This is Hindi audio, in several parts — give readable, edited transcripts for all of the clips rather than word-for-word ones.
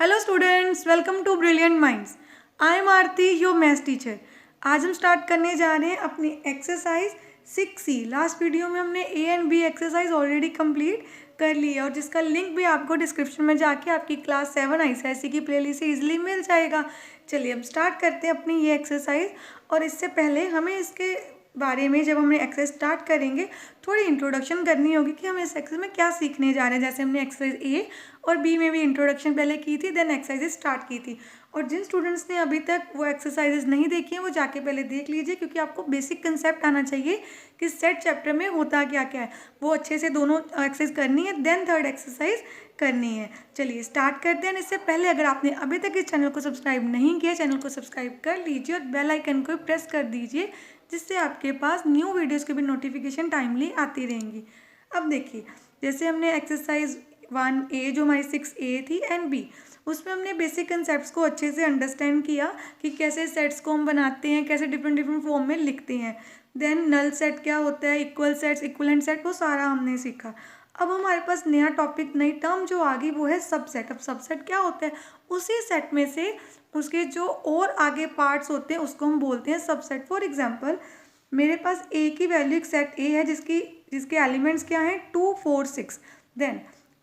Hello students, welcome to Brilliant Minds. I am Aarti, your maths teacher. आज हम स्टार्ट करने जा रहे हैं अपनी एक्सरसाइज 6C। लास्ट वीडियो में हमने A and B exercise already complete कर ली है और जिसका लिंक भी आपको डिस्क्रिप्शन में जाके आपकी क्लास 7 ICSE की प्लेलिस्ट से इजीली मिल जाएगा। चलिए अब स्टार्ट करते हैं अपनी ये एक्सरसाइज। और इससे पहले हमें इसके बारे में, जब हमने एक्सरसाइज स्टार्ट करेंगे, थोड़ी इंट्रोडक्शन करनी होगी कि हम इस एक्सरसाइज में क्या सीखने जा रहे हैं। जैसे हमने एक्सरसाइज ए और बी में भी इंट्रोडक्शन पहले की थी, देन एक्सरसाइजेज स्टार्ट की थी। और जिन स्टूडेंट्स ने अभी तक वो एक्सरसाइजेज नहीं देखी हैं वो जाके पहले देख लीजिए, क्योंकि आपको बेसिक कंसेप्ट आना चाहिए कि सेट चैप्टर में होता क्या क्या है। वो अच्छे से दोनों एक्सरसाइज करनी है, देन थर्ड एक्सरसाइज करनी है। चलिए स्टार्ट करते हैं। इससे पहले अगर आपने अभी तक इस चैनल को सब्सक्राइब नहीं किया, चैनल को सब्सक्राइब कर लीजिए और बेल आइकन को प्रेस कर दीजिए, जिससे आपके पास न्यू वीडियोस की भी नोटिफिकेशन टाइमली आती रहेंगी। अब देखिए, जैसे हमने एक्सरसाइज 1A जो हमारी 6A थी एंड बी, उसमें हमने बेसिक कंसेप्ट्स को अच्छे से अंडरस्टैंड किया कि कैसे सेट्स को हम बनाते हैं, कैसे डिफरेंट डिफरेंट फॉर्म में लिखते हैं। देन नल सेट क्या होता है, इक्वल सेट्स, इक्विवेलेंट सेट, वो सारा हमने सीखा। अब हमारे पास नया टॉपिक, नई टर्म जो आ गई वो है सबसेट। अब सबसेट क्या होता है, उसी सेट में से उसके जो और आगे पार्ट्स होते हैं उसको हम बोलते हैं सबसेट। फॉर एग्जांपल, मेरे पास ए की वैल्यू, एक सेट ए है जिसके एलिमेंट्स क्या हैं, 2 4 6। देन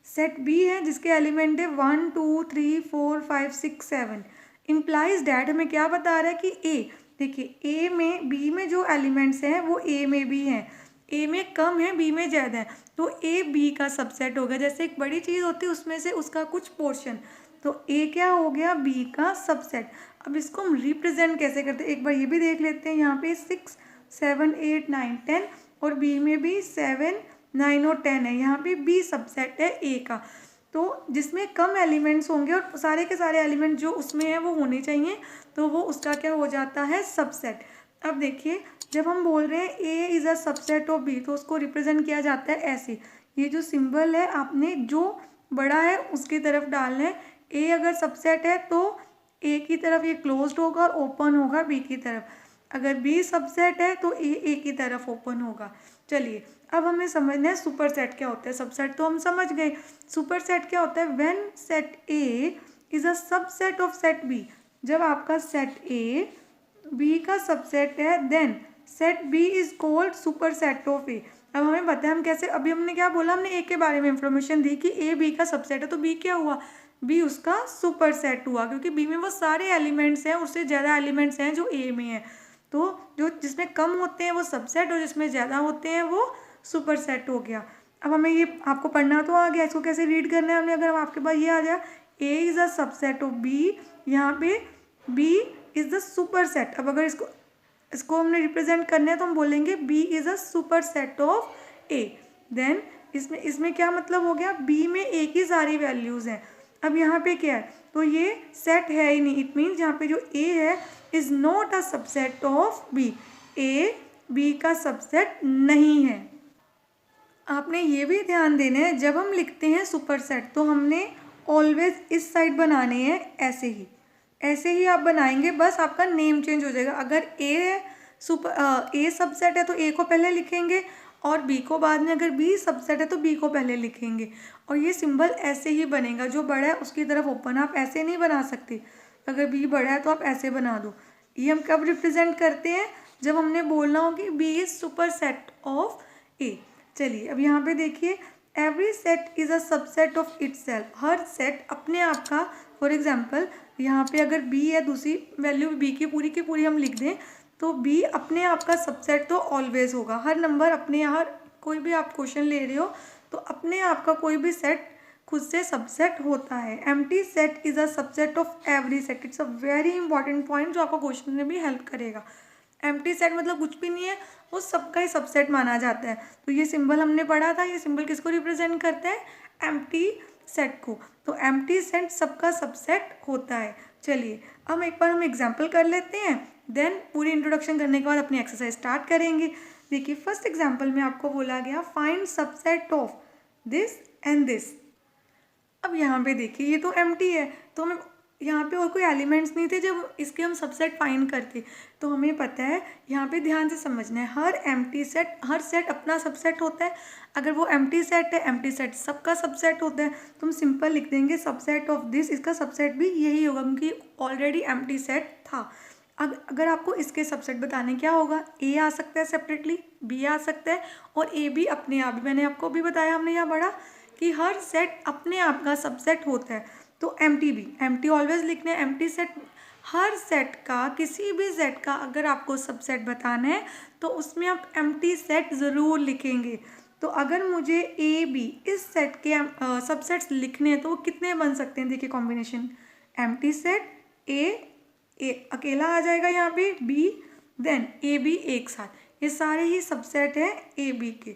सेट बी है जिसके एलिमेंट है 1 2 3 4 5 6 7। इम्प्लाइज डैट हमें क्या बता रहा है कि ए, देखिए ए में, बी में जो एलिमेंट्स हैं वो ए में भी हैं, ए में कम है बी में ज़्यादा है, तो ए बी का सबसेट होगा। जैसे एक बड़ी चीज़ होती है उसमें से उसका कुछ पोर्शन, तो ए क्या हो गया, बी का सबसेट। अब इसको हम रिप्रेजेंट कैसे करते हैं एक बार ये भी देख लेते हैं। यहाँ पे 6 7 8 9 10 और बी में भी 7 9 और 10 है। यहाँ पे बी सबसेट है ए का, तो जिसमें कम एलिमेंट्स होंगे और सारे के सारे एलिमेंट जो उसमें है वो होने चाहिए, तो वो उसका क्या हो जाता है, सबसेट। अब देखिए, जब हम बोल रहे हैं A is a subset of B, तो उसको रिप्रेजेंट किया जाता है ऐसे। ये जो सिंबल है आपने जो बड़ा है उसकी तरफ डालना है। ए अगर सबसेट है तो ए की तरफ ये क्लोज्ड होगा और ओपन होगा बी की तरफ। अगर बी सबसेट है तो ए की तरफ ओपन होगा। चलिए अब हमें समझना है सुपर सेट क्या होता है। सबसेट तो हम समझ गए, सुपर सेट क्या होता है, when set A is a subset of set B. जब आपका सेट ए बी का सबसेट है, then set B is called superset of A. अब हमें पता है हम कैसे, अभी हमने क्या बोला, हमने ए के बारे में इंफॉर्मेशन दी कि ए बी का सबसेट है, तो बी क्या हुआ, बी उसका सुपर सेट हुआ, क्योंकि बी में वो सारे एलिमेंट्स हैं, उससे ज़्यादा एलिमेंट्स हैं जो ए में हैं। तो जो जिसमें कम होते हैं वो सबसेट और जिसमें ज़्यादा होते हैं वो सुपर सेट हो गया। अब हमें ये आपको पढ़ना तो आ गया, इसको कैसे रीड करना है हमने, अगर आपके पास ये आ जाए A is a subset of B, यहाँ पे B is the superset. अब अगर इसको हमने रिप्रेजेंट करना है तो हम बोलेंगे B is a superset of A. Then इसमें क्या मतलब हो गया, बी में ए की सारी वैल्यूज़ हैं। अब यहाँ पे क्या है, तो ये सेट है ही नहीं, इट मीन्स यहाँ पे जो ए है is not a subset of B, A B का सबसेट नहीं है। आपने ये भी ध्यान देना है, जब हम लिखते हैं सुपर सेट तो हमने ऑलवेज इस साइड बनाने हैं, ऐसे ही आप बनाएंगे, बस आपका नेम चेंज हो जाएगा। अगर ए सबसेट है तो ए को पहले लिखेंगे और बी को बाद में, अगर बी सबसेट है तो बी को पहले लिखेंगे। और ये सिंबल ऐसे ही बनेगा, जो बड़ा है उसकी तरफ ओपन, आप ऐसे नहीं बना सकते। अगर बी बड़ा है तो आप ऐसे बना दो। ये हम कब रिप्रेजेंट करते हैं, जब हमने बोलना हो कि B is superset of A. चलिए अब यहाँ पे देखिए, every set is a subset of itself. हर सेट अपने आप का, फॉर एग्जाम्पल यहाँ पे अगर बी है, दूसरी वैल्यू बी की पूरी हम लिख दें, तो बी अपने आप का सबसेट तो ऑलवेज होगा। हर नंबर अपने यहाँ, कोई भी आप क्वेश्चन ले रहे हो तो अपने आप का कोई भी सेट खुद से सबसेट होता है। Empty set is a subset of every set. It's a very important point जो आपको क्वेश्चन में भी हेल्प करेगा। एम्प्टी सेट मतलब कुछ भी नहीं है, वो सबका ही सबसेट माना जाता है। तो ये सिंबल हमने पढ़ा था, ये सिंबल किसको रिप्रेजेंट करता है, एम्प्टी सेट को। तो एम्प्टी सेट सबका सबसेट होता है। चलिए अब एक बार हम एग्जाम्पल कर लेते हैं, देन पूरी इंट्रोडक्शन करने के बाद अपनी एक्सरसाइज स्टार्ट करेंगे। देखिए फर्स्ट एग्जाम्पल में आपको बोला गया find subset of this and this. अब यहाँ पे देखिए ये तो एम्प्टी है, तो हमें यहाँ पे और कोई एलिमेंट्स नहीं थे जब इसके हम सबसेट फाइंड करते। तो हमें पता है, यहाँ पे ध्यान से समझना है, हर सेट अपना सबसेट होता है। अगर वो एम्प्टी सेट है, एम्प्टी सेट सबका सबसेट होता है। तो हम सिंपल लिख देंगे सबसेट ऑफ दिस, इसका सबसेट भी यही होगा क्योंकि ऑलरेडी एम्प्टी सेट था। अगर आपको इसके सबसेट बताने, क्या होगा, ए आ सकता है सेपरेटली, बी आ सकता है और ए भी अपने आप। मैंने आपको भी बताया, हमने यहाँ पढ़ा कि हर सेट अपने आप का सबसेट होता है। तो एम्प्टी भी, एम्प्टी ऑलवेज लिखना है। एम्प्टी सेट, हर सेट का, किसी भी सेट का अगर आपको सबसेट बताना है तो उसमें आप एम्प्टी सेट ज़रूर लिखेंगे। तो अगर मुझे ए बी इस सेट के सबसेट्स लिखने हैं तो वो कितने बन सकते हैं, देखिए कॉम्बिनेशन, एम्प्टी सेट ए अकेला आ जाएगा यहाँ पे, बी देन ए बी एक साथ, ये सारे ही सबसेट हैं ए बी के।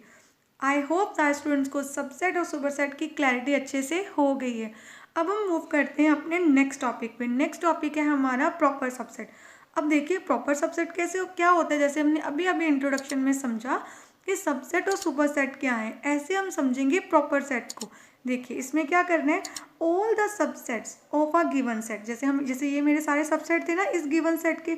आई होप सारे स्टूडेंट्स को सबसेट और सुपरसेट की क्लैरिटी अच्छे से हो गई है। अब हम मूव करते हैं अपने नेक्स्ट टॉपिक पे। नेक्स्ट टॉपिक है हमारा प्रॉपर सबसेट। अब देखिए प्रॉपर सबसेट कैसे क्या होता है, जैसे हमने अभी अभी इंट्रोडक्शन में समझा कि सबसेट और सुपरसेट क्या है, ऐसे हम समझेंगे प्रॉपर सेट को। देखिए इसमें क्या करना है, all the subsets of a given set, जैसे ये मेरे सारे सबसेट थे ना इस गिवन सेट के,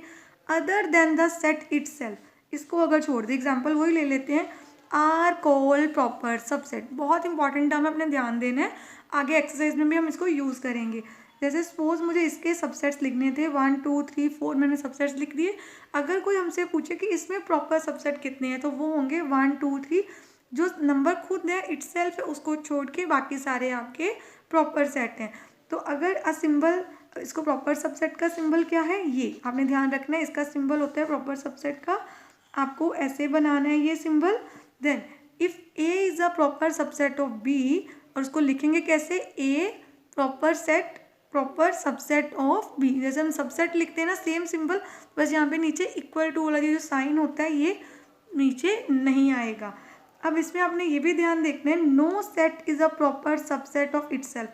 other than the set itself, इसको अगर छोड़ दे, एग्जाम्पल वही ले लेते हैं, आर कॉल्ड प्रॉपर सबसेट। बहुत इंपॉर्टेंट टर्म है, अपने ध्यान देना है, आगे एक्सरसाइज में भी हम इसको यूज़ करेंगे। जैसे सपोज मुझे इसके सबसेट्स लिखने थे 1 2 3 4, मैंने सबसेट्स लिख दिए। अगर कोई हमसे पूछे कि इसमें प्रॉपर सबसेट कितने हैं तो वो होंगे 1 2 3, जो नंबर खुद है इटसेल्फ है उसको छोड़ के बाकी सारे आपके प्रॉपर सेट हैं। तो अगर अ सिंबल, इसको प्रॉपर सबसेट का सिंबल क्या है, ये आपने ध्यान रखना है, इसका सिंबल होता है प्रॉपर सबसेट का, आपको ऐसे बनाना है ये symbol. Then if A is a proper subset of B, और उसको लिखेंगे कैसे, A proper subset of B. जैसे हम सबसेट लिखते हैं ना सेम सिंबल, बस यहाँ पे नीचे इक्वल टू वाला जो साइन होता है ये नीचे नहीं आएगा। अब इसमें आपने ये भी ध्यान देखना है, no set is a proper subset of itself.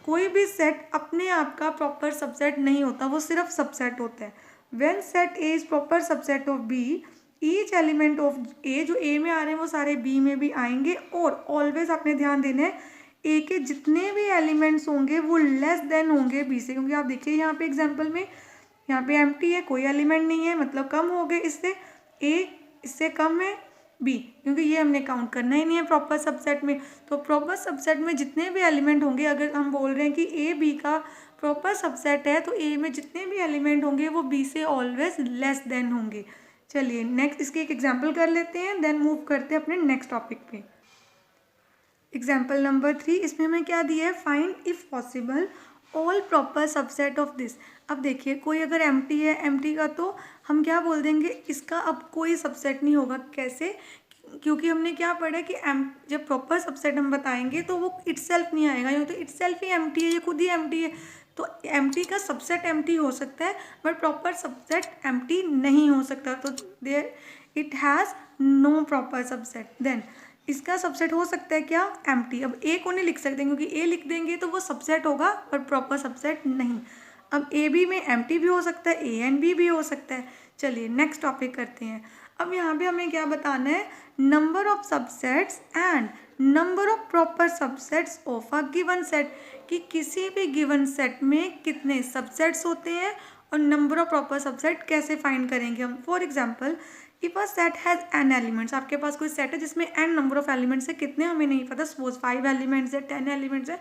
कोई भी सेट अपने आप का प्रॉपर सबसेट नहीं होता, वो सिर्फ सबसेट होता है। When set A is proper subset of B, each element of A, जो ए में आ रहे हैं वो सारे बी में भी आएंगे। और ऑलवेज आपने ध्यान देना है, ए के जितने भी एलिमेंट्स होंगे वो लेस देन होंगे बी से, क्योंकि आप देखिए यहाँ पे एग्जाम्पल में, यहाँ पे एम्प्टी है, कोई एलिमेंट नहीं है, मतलब कम हो गए इससे, ए इससे कम है बी, क्योंकि ये हमने काउंट करना ही नहीं है प्रॉपर सबसेट में। तो प्रॉपर सबसेट में जितने भी एलिमेंट होंगे, अगर हम बोल रहे हैं कि ए बी का प्रॉपर सबसेट है तो ए में जितने भी एलिमेंट होंगे वो बी से ऑलवेज लेस देन होंगे। चलिए नेक्स्ट इसके एक एग्जाम्पल कर लेते हैं, देन मूव करते हैं अपने नेक्स्ट टॉपिक पे। एग्जाम्पल नंबर 3, इसमें हमें क्या दिया है, find if possible all proper subset of this. अब देखिए कोई अगर एम्प्टी है, एम्प्टी का तो हम क्या बोल देंगे, इसका अब कोई सबसेट नहीं होगा। कैसे, क्योंकि हमने क्या पढ़ा कि जब प्रॉपर सबसेट हम बताएंगे तो वो इटसेल्फ नहीं आएगा, ये तो इटसेल्फ ही एम्प्टी है, ये खुद ही एम्प्टी है। तो एम्प्टी का सबसेट एम्प्टी हो सकता है बट प्रॉपर सबसेट एम्प्टी नहीं हो सकता, तो there it has no proper subset. Then इसका सबसेट हो सकता है क्या, एम्प्टी। अब ए को नहीं लिख सकते क्योंकि ए लिख देंगे तो वो सबसेट होगा पर प्रॉपर सबसेट नहीं। अब ए बी में एम्प्टी भी हो सकता है, ए एंड बी भी हो सकता है। चलिए नेक्स्ट टॉपिक करते हैं। अब यहाँ पे हमें क्या बताना है, number of subsets and number of proper subsets of a given set, कि किसी भी गिवन सेट में कितने सबसेट्स होते हैं और नंबर ऑफ प्रॉपर सबसेट कैसे फाइंड करेंगे हम। For example if a set has an elements, आपके पास कोई सेट है जिसमें एन नंबर ऑफ एलिमेंट्स है, कितने हमें नहीं पता, सपोज 5 एलिमेंट्स है, 10 एलिमेंट्स है,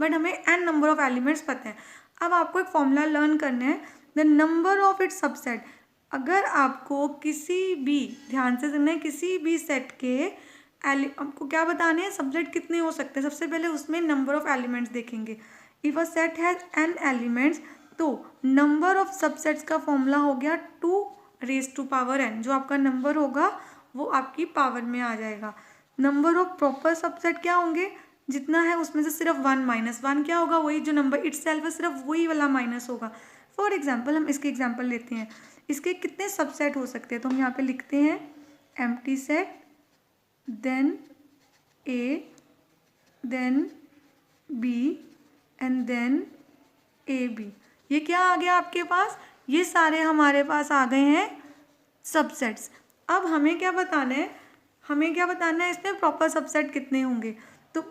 बट हमें एन नंबर ऑफ एलिमेंट्स पता है। अब आपको एक फॉर्मूला लर्न करना है, the number of its subset. अगर आपको किसी भी, ध्यान से सुनना है, किसी भी सेट के आपको क्या बताने हैं, सबसेट कितने हो सकते हैं, सबसे पहले उसमें नंबर ऑफ एलिमेंट्स देखेंगे। If a set has an elements, तो नंबर ऑफ सबसेट्स का फॉर्मूला हो गया 2 रेज टू पावर n, जो आपका नंबर होगा वो आपकी पावर में आ जाएगा। नंबर ऑफ प्रॉपर सबसेट क्या होंगे, जितना है उसमें से सिर्फ 1 माइनस 1 क्या होगा, वही जो नंबर इटसेल्फ है सिर्फ वही वाला माइनस होगा। फॉर एग्जाम्पल हम इसके एग्जाम्पल लेते हैं, इसके कितने सबसेट हो सकते हैं, तो हम यहाँ पे लिखते हैं empty set, then A, then B and then A B. ये क्या आ गया आपके पास, ये सारे हमारे पास आ गए हैं सबसेट्स। अब हमें क्या बताना है, इसमें प्रॉपर सबसेट कितने होंगे। तो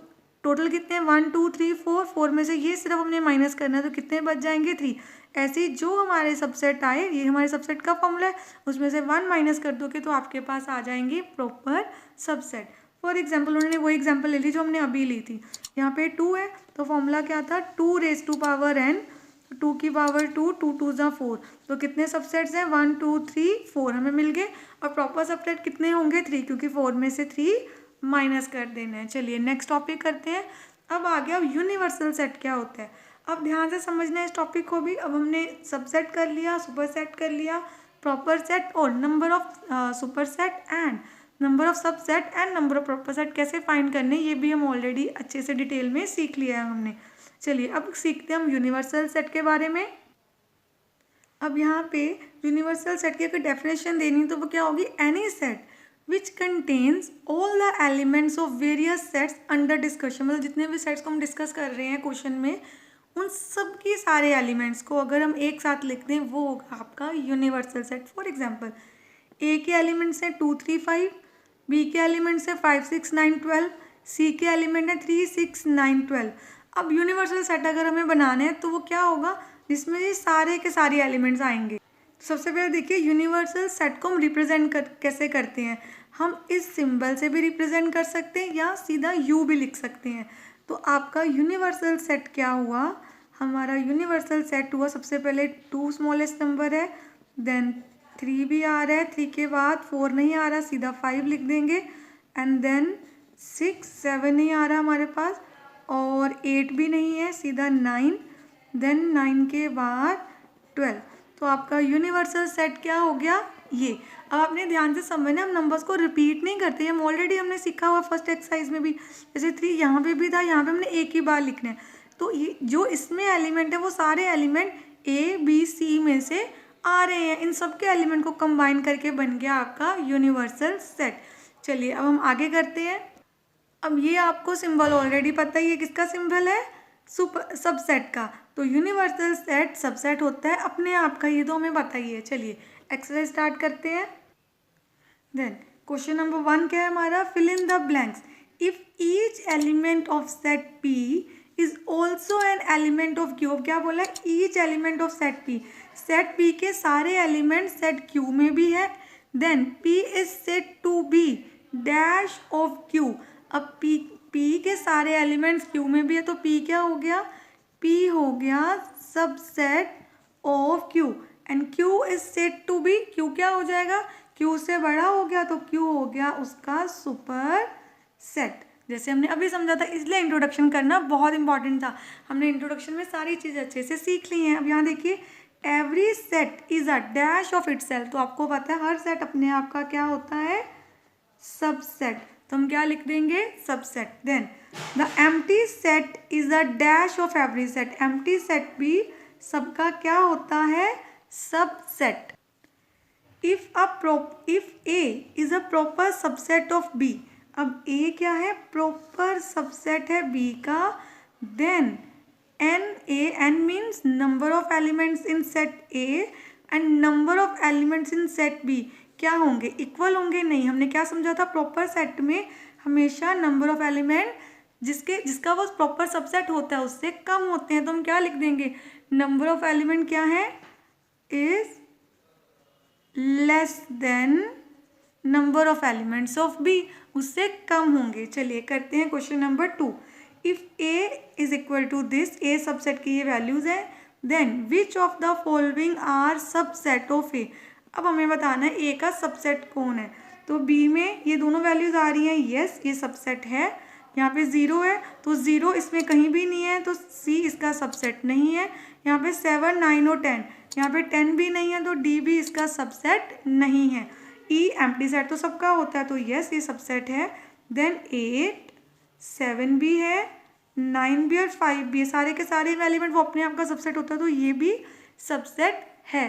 टोटल कितने हैं 1 2 3 4, 4 में से ये सिर्फ हमने माइनस करना है तो कितने बच जाएंगे 3। ऐसे ही जो हमारे सबसेट आए, ये हमारे सबसेट का फॉर्मूला है, उसमें से 1 माइनस कर दोगे तो आपके पास आ जाएंगे प्रॉपर सबसेट। फॉर एग्जाम्पल उन्होंने वो एग्जाम्पल ले ली जो हमने अभी ली थी। यहाँ पे 2 है तो फॉर्मूला क्या था 2 रेज़ टू पावर n, 2 की पावर 2, 2 2 ज़ा 4, तो कितने सबसेट्स हैं 1 2 3 4 हमें मिल गए। और प्रॉपर सबसेट कितने होंगे 3, क्योंकि 4 में से 3 माइनस कर देना है। चलिए नेक्स्ट टॉपिक करते हैं। अब आ गया यूनिवर्सल सेट क्या होता है। अब ध्यान से समझना है इस टॉपिक को भी। अब हमने सबसेट कर लिया, सुपर सेट कर लिया, प्रॉपर सेट और number of super set and number of subset and number of proper set कैसे फाइंड करने, ये भी हम ऑलरेडी अच्छे से डिटेल में सीख लिया है हमने। चलिए अब सीखते हैं हम यूनिवर्सल सेट के बारे में। अब यहाँ पे यूनिवर्सल सेट की अगर डेफिनेशन देनी तो वो क्या होगी, any set which contains all the elements of various sets under discussion, मतलब जितने भी सेट्स को हम डिस्कस कर रहे हैं क्वेश्चन में, उन सब के सारे एलिमेंट्स को अगर हम एक साथ लिख दें वो होगा आपका यूनिवर्सल सेट। फॉर एग्जांपल ए के एलिमेंट्स हैं 2 3 5, बी के एलिमेंट्स हैं 5 6 9 12, सी के एलिमेंट है 3 6 9 12। अब यूनिवर्सल सेट अगर हमें बनाना है तो वो क्या होगा, जिसमें ये सारे के सारे एलिमेंट्स आएंगे। सबसे पहले देखिए यूनिवर्सल सेट को हम रिप्रेजेंट कैसे करते हैं। हम इस सिंबल से भी रिप्रेजेंट कर सकते हैं या सीधा यू भी लिख सकते हैं। तो आपका यूनिवर्सल सेट क्या हुआ, हमारा यूनिवर्सल सेट हुआ सबसे पहले 2 स्मॉलेस्ट नंबर है, देन 3 भी आ रहा है, 3 के बाद 4 नहीं आ रहा, सीधा 5 लिख देंगे, एंड देन 6 7 नहीं आ रहा हमारे पास, और 8 भी नहीं है, सीधा 9, देन 9 के बाद 12। तो आपका यूनिवर्सल सेट क्या हो गया ये। अब आपने ध्यान से समझना, हम नंबर्स को रिपीट नहीं करते, हम ऑलरेडी हमने सीखा हुआ फर्स्ट एक्सरसाइज में भी, जैसे 3 यहाँ पे भी था, यहाँ पे हमने एक ही बार लिखना है। तो ये जो इसमें एलिमेंट है वो सारे एलिमेंट ए बी सी में से आ रहे हैं, इन सब के एलिमेंट को कंबाइन करके बन गया आपका यूनिवर्सल सेट। चलिए अब हम आगे करते हैं। अब ये आपको सिंबल ऑलरेडी पता ही है, किसका सिंबल है, सुपर सबसेट का। तो यूनिवर्सल सेट सबसेट होता है अपने आप का, ये तो हमें पता ही है। चलिए एक्सरसाइज स्टार्ट करते हैं। देन क्वेश्चन नंबर 1 क्या है हमारा, fill in the blanks if each element of set P is also an element of Q. क्या बोला है, each element of set P, set P के सारे एलिमेंट सेट क्यू में भी है, then P is said to be dash of Q. अब पी के सारे एलिमेंट्स क्यू में भी है तो पी क्या हो गया, पी हो गया subset of Q, and Q is said to be, Q क्या हो जाएगा, क्यू से बड़ा हो गया तो क्यू हो गया उसका सुपर सेट। जैसे हमने अभी समझा था, इसलिए इंट्रोडक्शन करना बहुत इंपॉर्टेंट था। हमने इंट्रोडक्शन में सारी चीज़ें अच्छे से सीख ली हैं। अब यहाँ देखिए every set is a dash of itself, तो आपको पता है हर सेट अपने आप का क्या होता है, सबसेट। तो हम क्या लिख देंगे, subset. Then the empty set is a dash of every set, empty set भी सबका क्या होता है, subset. If A is a proper subset of B, अब ए क्या है, प्रॉपर सबसेट है बी का, then n means number of elements in set A and number of elements in set B क्या होंगे, इक्वल होंगे। नहीं, हमने क्या समझा था, प्रॉपर सेट में हमेशा नंबर ऑफ एलिमेंट जिसका वो प्रॉपर सबसेट होता है उससे कम होते हैं। तो हम क्या लिख देंगे, नंबर ऑफ एलिमेंट क्या है, is less than number of elements of B, उससे कम होंगे। चलिए करते हैं question number 2। If A is equal to this, A subset की ये वैल्यूज है, then which of the following are subset of A. अब हमें बताना है ए का सबसेट कौन है। तो बी में ये दोनों वैल्यूज आ रही हैं, यस ये सबसेट है। यहाँ पे 0 है तो 0 इसमें कहीं भी नहीं है तो सी इसका सबसेट नहीं है। यहाँ पे 7 9 और 10, यहाँ पे 10 भी नहीं है तो डी भी इसका सबसेट नहीं है। ई एम्प्टी सेट तो सबका होता है तो यस ये सबसेट है। देन 8 7 भी है, 9 भी और 5 भी है, सारे के सारे एलिमेंट वो अपने आप का सबसेट होता है तो ये भी सबसेट है।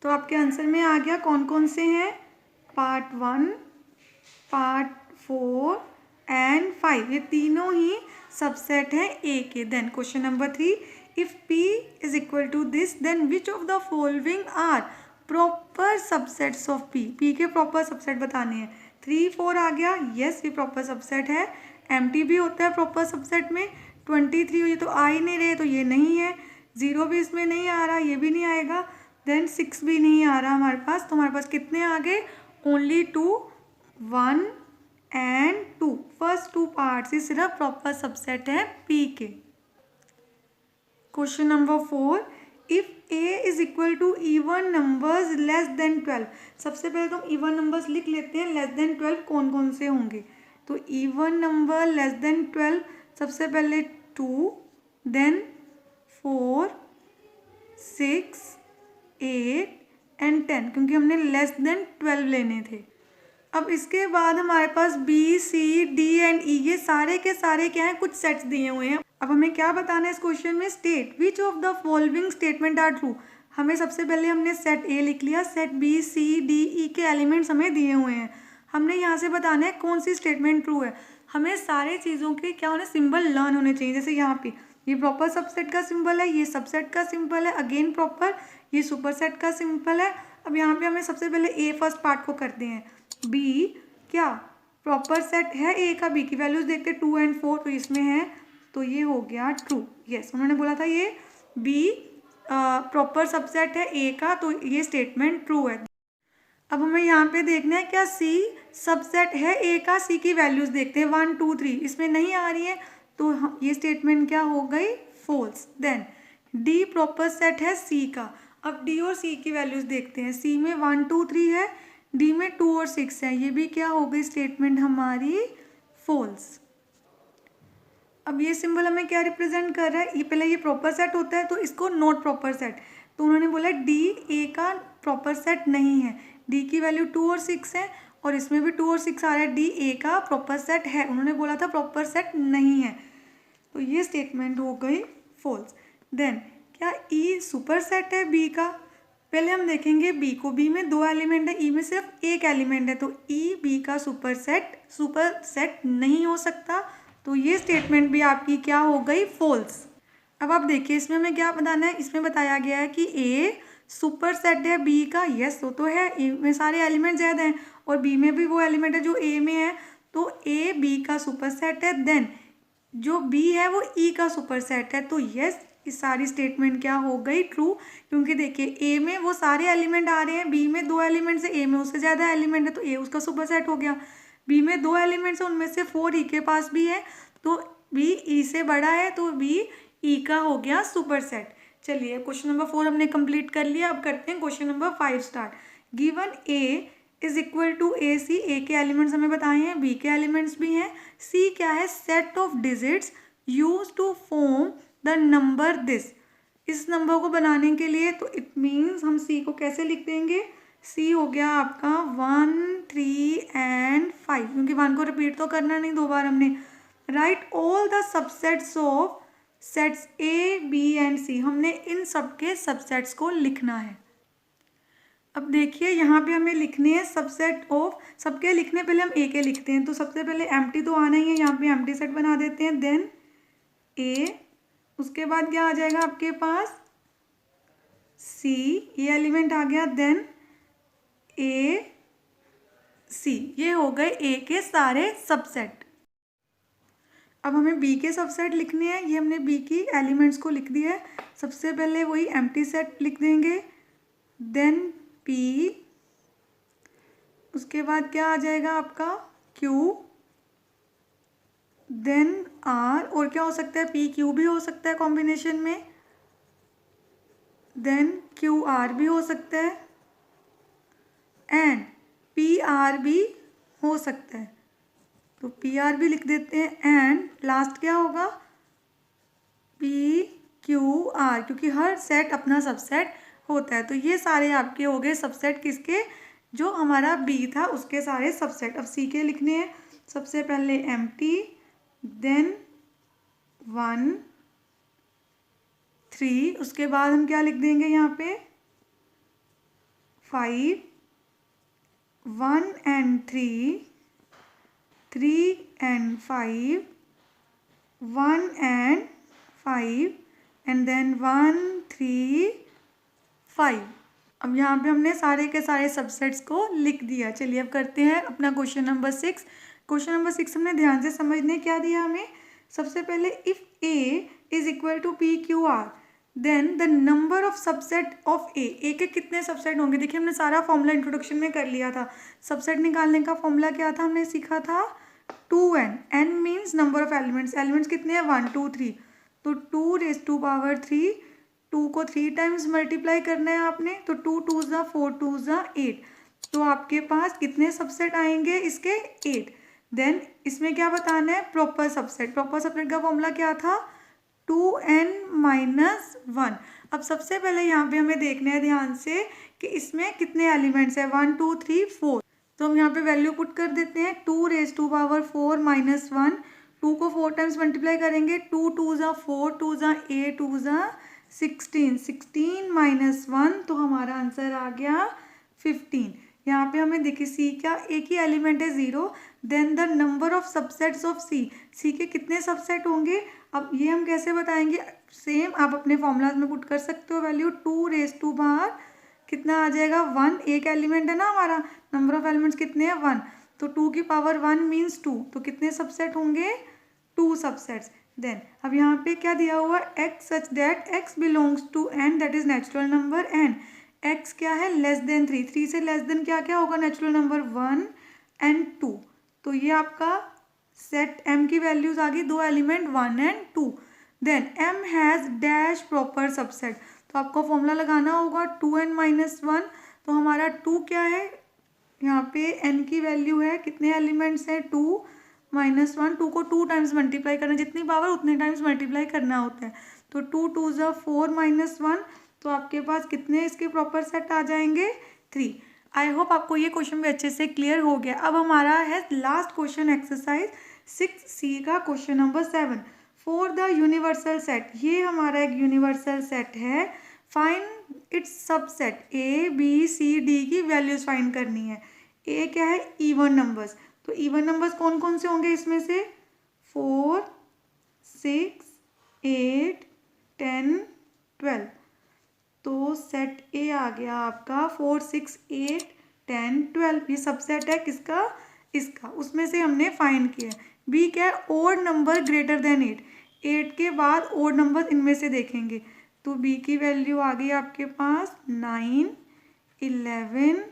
तो आपके आंसर में आ गया कौन कौन से हैं, पार्ट 1, पार्ट 4 एंड 5, ये तीनों ही सबसेट हैं ए के। Then question number 3, if P is equal to this then which of the following are proper subsets of P। P के प्रॉपर सबसेट बताने हैं। 3 4 आ गया, यस ये प्रॉपर सबसेट है, एम्प्टी भी होता है प्रॉपर सबसेट में। 23 ये तो आ ही नहीं रहे, तो ये नहीं है। 0 भी इसमें नहीं आ रहा, ये भी नहीं आएगा। देन 6 भी नहीं आ रहा हमारे पास। तो हमारे पास कितने आ गए? Only 2, 1 and 2। फर्स्ट 2 पार्ट्स ही सिर्फ प्रॉपर सबसेट है P के। Question number 4, if A is equal to even numbers less than 12। सबसे पहले तो हम इवन नंबर्स लिख लेते हैं। लेस देन 12 कौन कौन से होंगे? तो इवन नंबर लेस देन 12 सबसे पहले 2, देन 4, 6, 8 एंड 10, क्योंकि हमने लेस देन 12 लेने थे। अब इसके बाद हमारे पास B, C, D and E ये सारे के सारे क्या हैं? कुछ सेट्स दिए हुए हैं। अब हमें क्या बताना है इस क्वेश्चन में? State which of the following statement are true. हमें सबसे पहले हमने सेट A लिख लिया। Set B, C, D, E के एलिमेंट्स हमें दिए हुए हैं। हमने यहाँ से बताना है कौन सी स्टेटमेंट ट्रू है। हमें सारे चीज़ों के क्या होने, सिंबल लर्न होने चाहिए। जैसे यहाँ पे ये प्रॉपर सबसेट का सिंबल है, ये सबसेट का सिंबल है, अगेन प्रॉपर, ये सुपरसेट का सिंबल है। अब यहाँ पे हमें सबसे पहले A फर्स्ट पार्ट को करते हैं। B क्या प्रॉपर सेट है A का? B की वैल्यूज देखते 2 एंड 4, तो इसमें है, तो ये हो गया ट्रू। यस, उन्होंने बोला था ये B प्रॉपर सबसेट है A का, तो ये स्टेटमेंट ट्रू है। अब हमें यहाँ पे देखना है क्या C सबसेट है A का। C की वैल्यूज देखते हैं 1, 2, 3, इसमें नहीं आ रही है, तो ये स्टेटमेंट क्या हो गई? False. Then D proper set है C का। अब D और C की वैल्यूज देखते हैं। C में 1, 2, 3 है, D में 2 और 6 है, ये भी क्या हो गई स्टेटमेंट हमारी? फॉल्स। अब ये सिंबल हमें क्या रिप्रेजेंट कर रहा है? ये पहले ये प्रॉपर सेट होता है, तो इसको नॉट प्रॉपर सेट, तो उन्होंने बोला D A का प्रॉपर सेट नहीं है। D की वैल्यू 2 और 6 है, और इसमें भी 2 और 6 आ रहा है। D A का प्रॉपर सेट है, उन्होंने बोला था प्रॉपर सेट नहीं है, तो ये स्टेटमेंट हो गई फॉल्स। देन क्या E सुपर सेट है B का? पहले हम देखेंगे B को। B में 2 एलिमेंट है, E में सिर्फ 1 एलिमेंट है, तो E B का सुपर सेट नहीं हो सकता, तो ये स्टेटमेंट भी आपकी क्या हो गई? फॉल्स। अब आप देखिए इसमें हमें क्या बताना है। इसमें बताया गया है कि A सुपर सेट है B का। यस, वो तो है, A में सारे एलिमेंट ज़्यादा हैं और B में भी वो एलिमेंट है जो A में है, तो A B का सुपर सेट है। देन जो B है वो E का सुपर सेट है, तो यस, इस सारी स्टेटमेंट क्या हो गई? ट्रू। क्योंकि देखिए A में वो सारे एलिमेंट आ रहे हैं, B में 2 एलिमेंट्स है, A में उससे ज़्यादा एलिमेंट है, तो A उसका सुपर सेट हो गया। B में 2 एलिमेंट्स है, उनमें से 4 E के पास भी है, तो B E से बड़ा है, तो B E का हो गया सुपर सेट। चलिए क्वेश्चन नंबर 4 हमने कंप्लीट कर लिया। अब करते हैं question number 5 start. Given A is equal to AC। A के एलिमेंट्स हमें बताए हैं, B के एलिमेंट्स भी हैं। C क्या है? Set of digits use to form the number this. इस नंबर को बनाने के लिए, तो इट मीन्स हम C को कैसे लिख देंगे? C हो गया आपका 1, 3 एंड 5, क्योंकि 1 को रिपीट तो करना नहीं 2 बार हमने। Right all the subsets of sets A, B and C। हमने इन सबके सबसेट्स को लिखना है। अब देखिए यहाँ पे हमें लिखने हैं सबसेट ऑफ, सबके लिखने पहले हम A के लिखते हैं, तो सबसे पहले एम्प्टी तो आना ही है, यहाँ पे एम्प्टी सेट बना देते हैं। देन A, उसके बाद क्या आ जाएगा आपके पास? C, ये एलिमेंट आ गया। देन A, C, ये हो गए A के सारे सबसेट। अब हमें B के सबसेट लिखने हैं, ये हमने B की एलिमेंट्स को लिख दिया है। सबसे पहले वही एम्प्टी सेट लिख देंगे। देन P, उसके बाद क्या आ जाएगा आपका? Q, देन R, और क्या हो सकता है? P Q भी हो सकता है कॉम्बिनेशन में। देन Q R भी हो सकता है, एंड P R भी हो सकता है, तो P R भी लिख देते हैं। एंड लास्ट क्या होगा? P Q R, क्योंकि हर सेट अपना सबसेट होता है। तो ये सारे आपके हो गए सबसेट किसके? जो हमारा B था उसके सारे सबसेट। अब C के लिखने हैं। सबसे पहले एम्प्टी, देन 1, 3, उसके बाद हम क्या लिख देंगे यहाँ पे? 5, 1 and 3, 3 and 5, 1 and 5, and then 1, 3, 5। अब यहाँ पे हमने सारे के सारे सबसेट्स को लिख दिया। चलिए अब करते हैं अपना क्वेश्चन नंबर 6। क्वेश्चन नंबर 6 हमने ध्यान से समझने क्या दिया हमें। सबसे पहले if A is equal to PQR then the number of subset of A के कितने सबसेट होंगे। देखिए हमने सारा फॉर्मूला इंट्रोडक्शन में कर लिया था। सबसेट निकालने का फॉर्मूला क्या था, हमने सीखा था 2n। n means number of elements. Elements कितने हैं 1 2 3, तो 2⁻3, 2 को 3 टाइम्स मल्टीप्लाई करना है आपने, तो 2 2 ज़ा 4 2 ज़ा 8, तो आपके पास कितने सबसेट आएंगे इसके 8। देन इसमें क्या बताना है, प्रॉपर सबसेट। प्रॉपर सबसेट का फॉर्मूला क्या था 2n-1। अब सबसे पहले यहाँ पे हमें देखना है ध्यान से कि इसमें कितने एलिमेंट्स हैं 1 2 3 4, तो हम यहाँ पे वैल्यू पुट कर देते हैं 2⁻4 - 1। 2 को 4 टाइम्स मल्टीप्लाई करेंगे, 2 2 ज़ा 4 2 ज़ा 8 2 ज़ा 16, 16 - 1, तो हमारा आंसर आ गया 15। यहाँ पे हमें देखिए सी क्या, एक ही एलिमेंट है 0। Then the number of subsets of C के कितने सबसेट होंगे। अब ये हम कैसे बताएंगे, सेम आप अपने फॉर्मूलाज में पुट कर सकते हो वैल्यू। 2 कितना आ जाएगा 1, एक एलिमेंट है ना हमारा, नंबर ऑफ एलिमेंट्स कितने हैं 1, तो 2 की पावर 1 मीन्स 2, तो कितने सबसेट होंगे 2 सबसेट्स। देन अब यहाँ पे क्या दिया हुआ x such that x belongs to n that is natural number n। x क्या है लेस देन 3, 3 से लेस देन क्या क्या होगा नेचुरल नंबर 1 एंड 2, तो ये आपका सेट m की वैल्यूज आ गई, दो element 1 and 2। Then m has dash proper subset, तो आपको फॉर्मूला लगाना होगा 2n-1, तो हमारा 2 क्या है यहाँ पे n की वैल्यू है, कितने एलिमेंट्स हैं 2 -1, 2 को 2 टाइम्स मल्टीप्लाई करना, जितनी पावर उतने टाइम्स मल्टीप्लाई करना होता है, तो 2 2 ज़ा 4 -1, तो आपके पास कितने इसके प्रॉपर सेट आ जाएंगे 3। आई होप आपको ये क्वेश्चन भी अच्छे से क्लियर हो गया। अब हमारा है लास्ट क्वेश्चन एक्सरसाइज 6C का question number 7 for the universal set. ये हमारा एक यूनिवर्सल सेट है, फाइंड इट्स सबसेट ABCD की वैल्यूज फाइंड करनी है। ए क्या है इवन नंबर्स, तो इवन नंबर्स कौन कौन से होंगे इसमें से 4 6 8 10 12, तो सेट ए आ गया आपका 4 6 8 10 12, ये सबसेट है किसका, इसका, उसमें से हमने फाइंड किया। बी क्या है ओड नंबर ग्रेटर देन 8, 8 के बाद ओड नंबर इनमें से देखेंगे, तो बी की वैल्यू आ गई आपके पास 9 11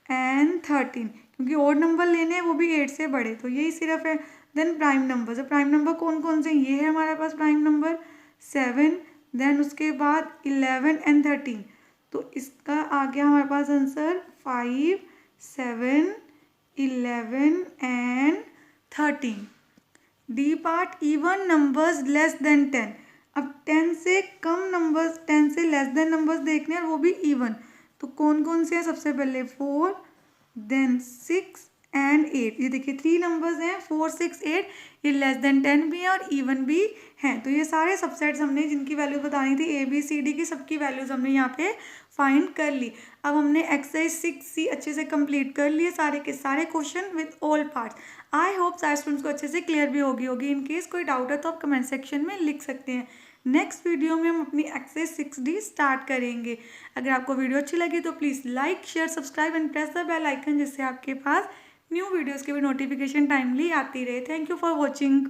एंड 13, क्योंकि ओड नंबर लेने हैं वो भी 8 से बड़े, तो यही सिर्फ है। देन प्राइम नंबर, तो प्राइम नंबर कौन कौन से, ये है हमारे पास प्राइम नंबर 7, देन उसके बाद 11 एंड 13, तो इसका आ गया हमारे पास answer 5 7 11 and 13। D part even numbers less than 10, अब 10 से कम नंबर्स, 10 से लेस देन नंबर्स देखने हैं वो भी इवन, तो कौन कौन से हैं, सबसे पहले 4 देन 6 एंड 8, ये देखिए 3 नंबर्स हैं 4 6 8, ये लेस देन 10 भी है और इवन भी हैं, तो ये सारे सबसेट्स हमने जिनकी वैल्यू बतानी थी ABCD की, सबकी वैल्यूज हमने यहाँ पे फाइंड कर ली। अब हमने एक्सरसाइज 6C अच्छे से कंप्लीट कर लिए सारे के सारे question with all parts. I hope सारे स्टूडेंट्स को अच्छे से क्लियर भी होगी। इन केस कोई डाउट है तो आप कमेंट सेक्शन में लिख सकते हैं। नेक्स्ट वीडियो में हम अपनी एक्सरसाइज 6D स्टार्ट करेंगे। अगर आपको वीडियो अच्छी लगी तो please like share subscribe and press the bell icon, जिससे आपके पास न्यू वीडियोज़ की भी नोटिफिकेशन टाइमली आती रहे। Thank you for watching.